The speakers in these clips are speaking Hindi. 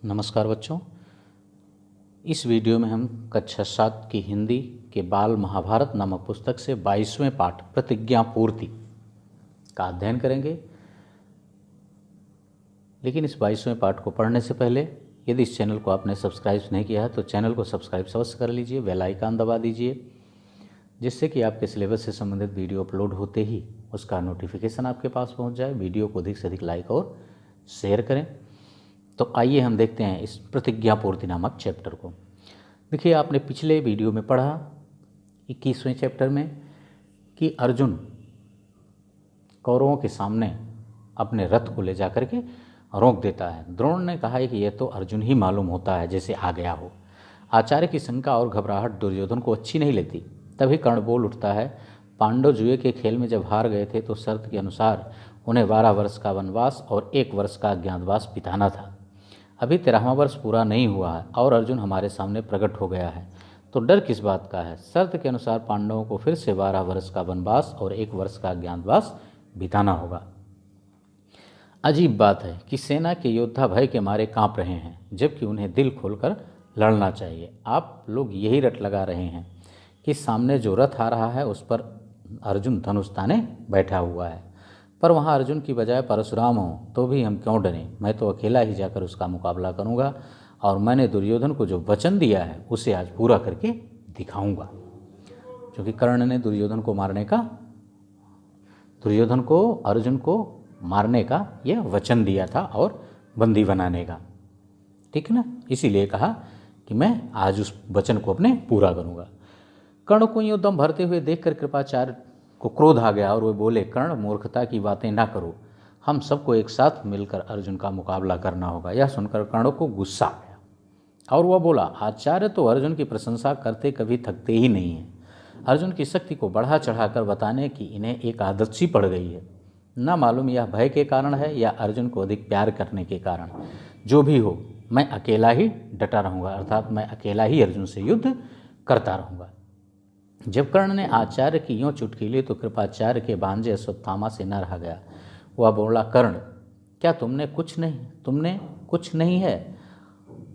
नमस्कार बच्चों। इस वीडियो में हम कक्षा 7 की हिंदी के बाल महाभारत नामक पुस्तक से 22वें पाठ प्रतिज्ञा पूर्ति का अध्ययन करेंगे। लेकिन इस 22वें पाठ को पढ़ने से पहले यदि इस चैनल को आपने सब्सक्राइब नहीं किया है तो चैनल को सब्सक्राइब अवश्य कर लीजिए, बेल आइकन दबा दीजिए, जिससे कि आपके सिलेबस से संबंधित वीडियो अपलोड होते ही उसका नोटिफिकेशन आपके पास पहुंच जाए। वीडियो को अधिक से अधिक लाइक और शेयर करें। तो आइए हम देखते हैं इस प्रतिज्ञा पूर्ति नामक चैप्टर को। देखिए, आपने पिछले वीडियो में पढ़ा 21वें चैप्टर में कि अर्जुन कौरवों के सामने अपने रथ को ले जा कर के रोक देता है। द्रोण ने कहा है कि यह तो अर्जुन ही मालूम होता है जैसे आ गया हो। आचार्य की शंका और घबराहट दुर्योधन को अच्छी नहीं लगती। तभी कर्ण बोल उठता है, पांडव जुए के खेल में जब हार गए थे तो शर्त के अनुसार उन्हें 12 वर्ष का वनवास और 1 वर्ष का अज्ञातवास बिताना था। अभी 13वां वर्ष पूरा नहीं हुआ है और अर्जुन हमारे सामने प्रकट हो गया है, तो डर किस बात का है। शर्त के अनुसार पांडवों को फिर से 12 वर्ष का वनवास और 1 वर्ष का अज्ञातवास बिताना होगा। अजीब बात है कि सेना के योद्धा भय के मारे कांप रहे हैं, जबकि उन्हें दिल खोलकर लड़ना चाहिए। आप लोग यही रट लगा रहे हैं कि सामने जो रथ आ रहा है उस पर अर्जुन धनुष ताने बैठा हुआ है, पर वहाँ अर्जुन की बजाय परशुराम हो तो भी हम क्यों डरें। मैं तो अकेला ही जाकर उसका मुकाबला करूँगा और मैंने दुर्योधन को जो वचन दिया है उसे आज पूरा करके दिखाऊंगा। क्योंकि कर्ण ने दुर्योधन को अर्जुन को मारने का यह वचन दिया था और बंदी बनाने का, ठीक है ना। इसीलिए कहा कि मैं आज उस वचन को अपने पूरा करूँगा। कर्ण को यूँ दम भरते हुए देखकर कृपाचार्य को क्रोध आ गया और वे बोले, कर्ण, मूर्खता की बातें ना करो, हम सबको एक साथ मिलकर अर्जुन का मुकाबला करना होगा। यह सुनकर कर्ण को गुस्सा आ गया और वह बोला, आचार्य तो अर्जुन की प्रशंसा करते कभी थकते ही नहीं हैं। अर्जुन की शक्ति को बढ़ा चढ़ाकर बताने की इन्हें एक आदत सी पड़ गई है। न मालूम यह भय के कारण है या अर्जुन को अधिक प्यार करने के कारण। जो भी हो, मैं अकेला ही डटा रहूँगा, अर्थात मैं अकेला ही अर्जुन से युद्ध करता रहूँगा। जब कर्ण ने आचार्य की यूँ चुटकी ली तो कृपाचार्य के भांजे अश्वत्थामा से न रहा गया। वह बोला, कर्ण, क्या तुमने कुछ नहीं है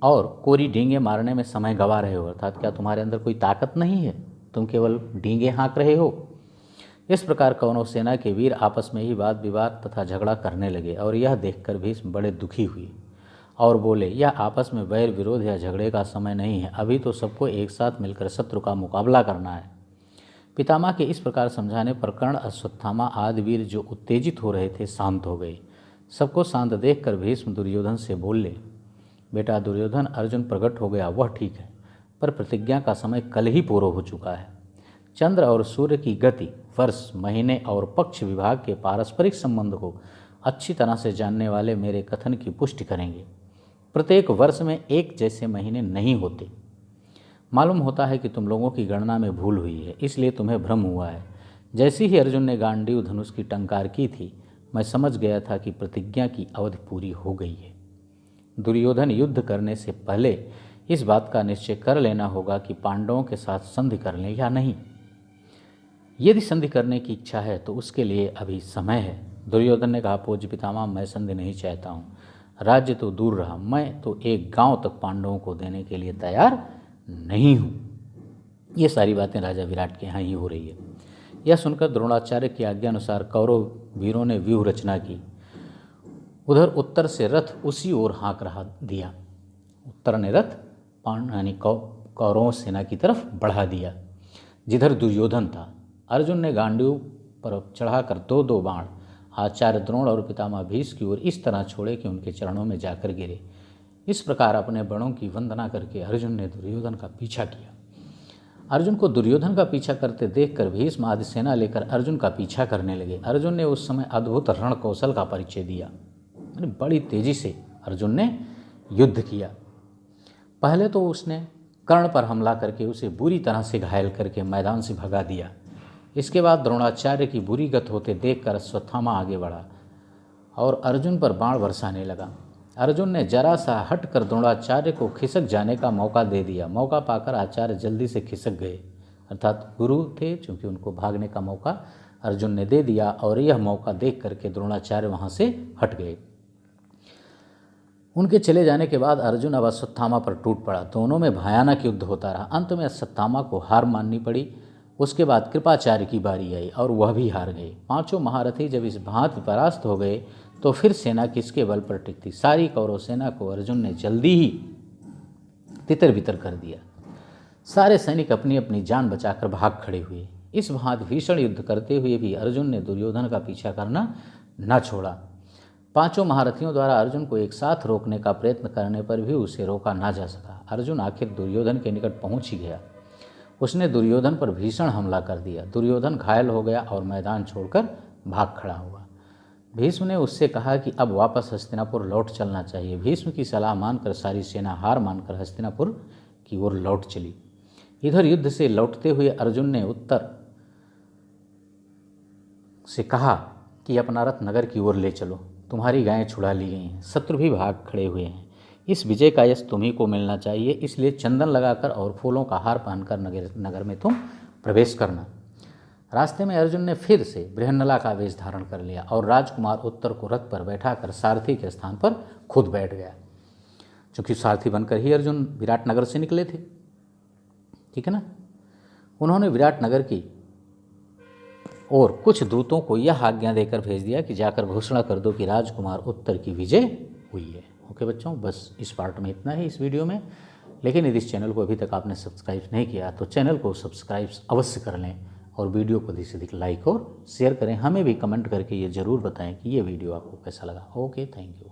और कोरी डींगे मारने में समय गवा रहे हो, अर्थात क्या तुम्हारे अंदर कोई ताकत नहीं है, तुम केवल डींगे हाँक रहे हो। इस प्रकार कौरव सेना के वीर आपस में ही वाद विवाद तथा झगड़ा करने लगे और यह देखकर भीष्म बड़े दुखी हुए और बोले, यह आपस में वैर विरोध या झगड़े का समय नहीं है, अभी तो सबको एक साथ मिलकर शत्रु का मुकाबला करना है। पितामह के इस प्रकार समझाने पर कर्ण, अश्वत्थामा आदि वीर जो उत्तेजित हो रहे थे शांत हो गए। सबको शांत देखकर भीष्म दुर्योधन से बोले, बेटा दुर्योधन, अर्जुन प्रकट हो गया वह ठीक है, पर प्रतिज्ञा का समय कल ही पूरा हो चुका है। चंद्र और सूर्य की गति, वर्ष, महीने और पक्ष विभाग के पारस्परिक संबंध को अच्छी तरह से जानने वाले मेरे कथन की पुष्टि करेंगे। प्रत्येक वर्ष में एक जैसे महीने नहीं होते। मालूम होता है कि तुम लोगों की गणना में भूल हुई है, इसलिए तुम्हें भ्रम हुआ है। जैसे ही अर्जुन ने गांडीव धनुष की टंकार की थी, मैं समझ गया था कि प्रतिज्ञा की अवधि पूरी हो गई है। दुर्योधन, युद्ध करने से पहले इस बात का निश्चय कर लेना होगा कि पांडवों के साथ संधि कर लें या नहीं। यदि संधि करने की इच्छा है तो उसके लिए अभी समय है। दुर्योधन ने कहा, पूज्य पितामह, मैं संधि नहीं चाहता हूँ। राज्य तो दूर रहा, मैं तो एक गांव तक पांडवों को देने के लिए तैयार नहीं हूँ। ये सारी बातें राजा विराट के यहाँ ही हो रही है। यह सुनकर द्रोणाचार्य की आज्ञा अनुसार कौरव वीरों ने व्यूह रचना की। उधर उत्तर से रथ उसी ओर हाँक रहा दिया। उत्तर ने रथ यानी कौरवों सेना की तरफ बढ़ा दिया जिधर दुर्योधन था। अर्जुन ने गांडीव पर चढ़ाकर 2-2 बाण आचार्य द्रोण और पितामह भीष्म की ओर इस तरह छोड़े कि उनके चरणों में जाकर गिरे। इस प्रकार अपने बड़ों की वंदना करके अर्जुन ने दुर्योधन का पीछा किया। अर्जुन को दुर्योधन का पीछा करते देखकर भीष्म आदि सेना लेकर अर्जुन का पीछा करने लगे। अर्जुन ने उस समय अद्भुत रण कौशल का परिचय दिया। बड़ी तेजी से अर्जुन ने युद्ध किया। पहले तो उसने कर्ण पर हमला करके उसे बुरी तरह से घायल करके मैदान से भगा दिया। इसके बाद द्रोणाचार्य की बुरी गत होते देखकर अश्वत्थामा आगे बढ़ा और अर्जुन पर बाण बरसाने लगा। अर्जुन ने जरा सा हटकर द्रोणाचार्य को खिसक जाने का मौका दे दिया। मौका पाकर आचार्य जल्दी से खिसक गए, अर्थात गुरु थे, चूँकि उनको भागने का मौका अर्जुन ने दे दिया और यह मौका देख करके द्रोणाचार्य वहाँ से हट गए। उनके चले जाने के बाद अर्जुन अब अश्वत्थामा पर टूट पड़ा। दोनों में भयानक युद्ध होता रहा। अंत में अश्वत्थामा को हार माननी पड़ी। उसके बाद कृपाचार्य की बारी आई और वह भी हार गए। पांचों महारथी जब इस भांति परास्त हो गए तो फिर सेना किसके बल पर टिकती। सारी कौरव सेना को अर्जुन ने जल्दी ही तितर बितर कर दिया। सारे सैनिक अपनी अपनी जान बचाकर भाग खड़े हुए। इस भांति भीषण युद्ध करते हुए भी अर्जुन ने दुर्योधन का पीछा करना न छोड़ा। पांचों महारथियों द्वारा अर्जुन को एक साथ रोकने का प्रयत्न करने पर भी उसे रोका ना जा सका। अर्जुन आखिर दुर्योधन के निकट पहुंच ही गया। उसने दुर्योधन पर भीषण हमला कर दिया। दुर्योधन घायल हो गया और मैदान छोड़कर भाग खड़ा हुआ। भीष्म ने उससे कहा कि अब वापस हस्तिनापुर लौट चलना चाहिए। भीष्म की सलाह मानकर सारी सेना हार मानकर हस्तिनापुर की ओर लौट चली। इधर युद्ध से लौटते हुए अर्जुन ने उत्तर से कहा कि अपना रथ नगर की ओर ले चलो, तुम्हारी गायें छुड़ा ली गई हैं, शत्रु भी भाग खड़े हुए हैं। इस विजय का यश तुम्ही को मिलना चाहिए, इसलिए चंदन लगाकर और फूलों का हार पहनकर नगर में तुम प्रवेश करना। रास्ते में अर्जुन ने फिर से बृहन्नला का वेश धारण कर लिया और राजकुमार उत्तर को रथ पर बैठाकर सारथी के स्थान पर खुद बैठ गया। चूँकि सारथी बनकर ही अर्जुन विराट नगर से निकले थे, ठीक है ना। उन्होंने विराट नगर की और कुछ दूतों को यह आज्ञा देकर भेज दिया कि जाकर घोषणा कर दो कि राजकुमार उत्तर की विजय हुई है। ओके बच्चों, बस इस पार्ट में इतना ही इस वीडियो में। लेकिन यदि इस चैनल को अभी तक आपने सब्सक्राइब नहीं किया तो चैनल को सब्सक्राइब अवश्य कर लें और वीडियो को अधिक से अधिक लाइक और शेयर करें। हमें भी कमेंट करके ये ज़रूर बताएं कि ये वीडियो आपको कैसा लगा। Okay, thank you.